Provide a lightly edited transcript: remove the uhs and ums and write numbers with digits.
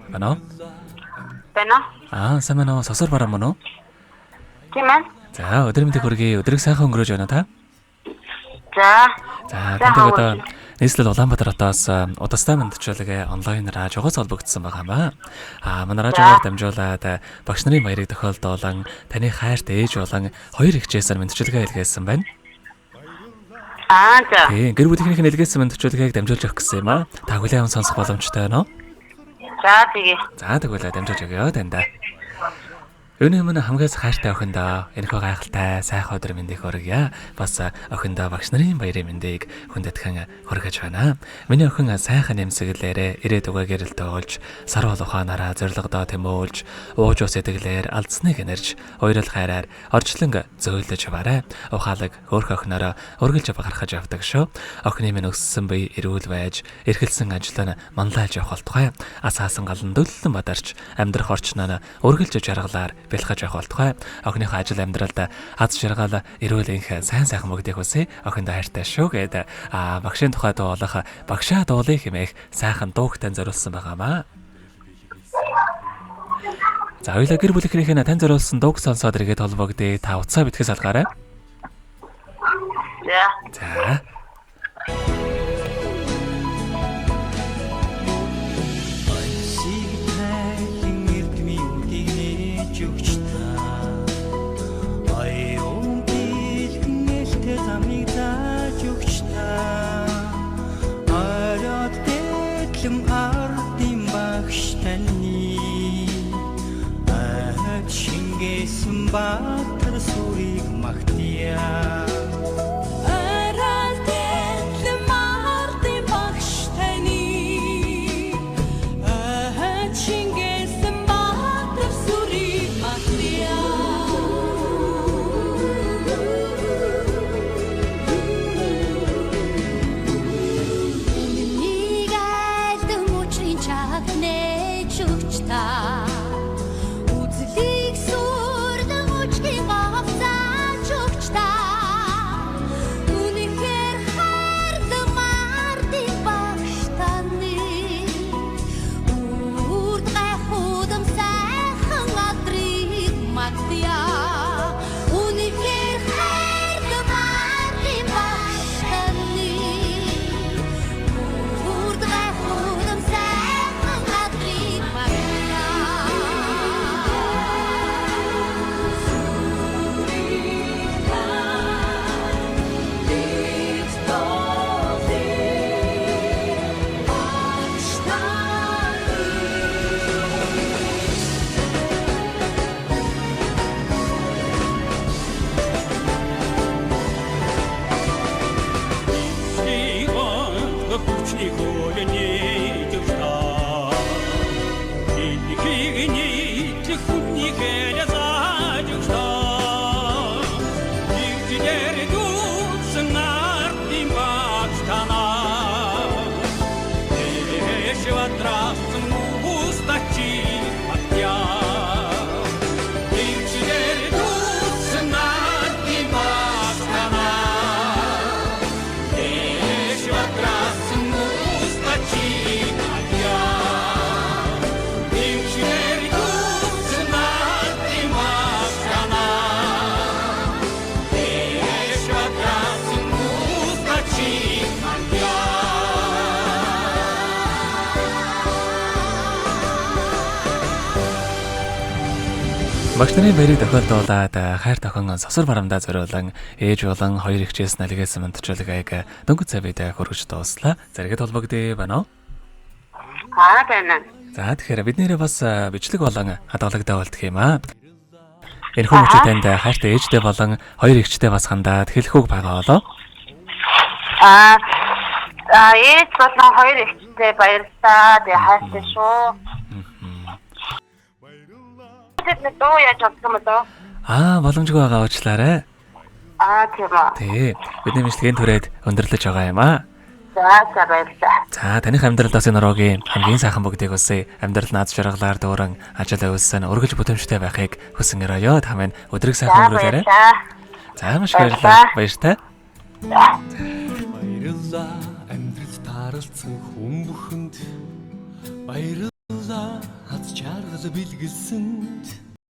байна уу? Байна. Сайн байна уу? Сосор бараа мөн үү? Тийм ээ. За, өдөр мэндийг хүргэе. Өдрийг сайхан өнгөрөөж байна та? За, тантай одоо нийслэл Улаанбаатар хотоос удастай мэндчилгээ онлайнаар хажуугаас холбогдсон байгаа юм аа. Манай радиогоор дамжуулаад багш нарын баярыг тохиолдуулан таны хайрт ээж болон хоёр хичээсээр мэндчилгээ илгээсэн байна. за. Тийм, гэр бүлийнхнийх нь илгээсэн мэндчилгээг дамжуулж өгөх гэсэн юм аа. Та хүлээн аван сонсох боломжтой байна уу? За, тэгээ. За, тэгвэл дамжуулж өгье танда. Өнөө өмнө хамгаас хайртай охиндоо энэхүү гайхалтай сайхан өдөр мэндийг хүргье. Бас охиндоо багш нарын баярын мэндийг хүндэтгэн хүргэж байна. Миний охин сайхан нэмсэглээрээ ирээд угаа гэрэлтэй олж, сар бол ухаанаараа зоригдоо тэмүүлж, ууж ус эдэглээр алдсныг нэрж, хоёрол хайраар орчлон зөөлдөж аваарай. Ухаалаг хөөх охинороо өргөлж бахархаж авдаг шүү. Охины минь өссөн бие эрүүл байж, эрхэлсэн ажил нь манлайлж явах болтугай. Асаасан галан дөллөн бадарч, амьдрах орчноо өргөлж жаргалаар бэлхэж явах болтугай. Охиныхоо ажил амьдралд аз жаргал эрүүлэнх сайн мөгдөх үсэ охиндоо хайртай шүү гэдэг багшийн тухай дуулах багшаа дуулыг хэмээх сайхан дуугтан зориулсан байгаамаа. За хоёулаа гэр бүлийнхнийх нь тань зориулсан дууг сонсоод иргэд холбогдъё. Та утсаа битгэс алгаарай. За. Баатар сүрийг магтъя. Багш нарын баярыг тохиолдуулаад хайр тохин сосор барамдаа зориулан ээж болон хоёр хичээс налгээс мандчилгааг дөнгөж цавид хөргөж дууслаа. Зэрэгэд холбогдъё байна уу? Байна. За тэгэхээр бид нэрээ бас бичлэг болон хадгалагтай болдох юм аа. Энэ хүн ч танд хайртай ээжтэй болон хоёр хичтэй бас хандаад хэлэхүүг байгаа болоо. Ээж болон хоёр хичтэй баярлалаа. Тэгээ хайртай шүү. Нэг дуу яаж чадсан бэ? Боломжгүй байгаа уучлаарай. Тийм үү. Тий. Бидний мэдлэгийн түрээд өндөрлөж байгаа юм аа. За баярлалаа. За таних амьдралдаас энэ ороогийн хамгийн сайхан бүгдийг хүсье. Амьдрал наад жаргалаар дууран ажил явуулсан үргэлж бүтэмжтэй байхыг хүсэн өрөөё. Та минь өдрийг сайхан өнгөрүүлээрэй. За маш баярлалаа. Баяртай. Баярлалаа амьдрал тааралцсан хүн бүхэнд баярлалаа жаргал бэлгэлсэнд